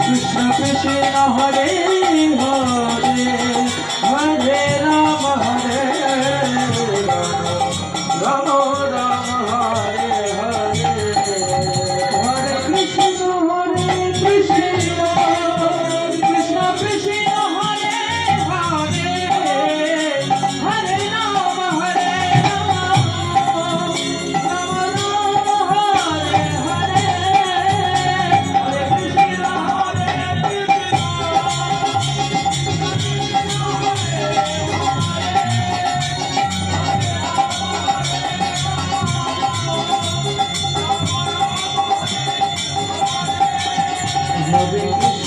Krishna Krishna Hare Hare Hare Ram Hare Ram Ram Hare Hare Hare Krishna Krishna Krishna Krishna Hare Hare Hare Ram Ram Ram Hare Hare Hare Krishna Hare Krishna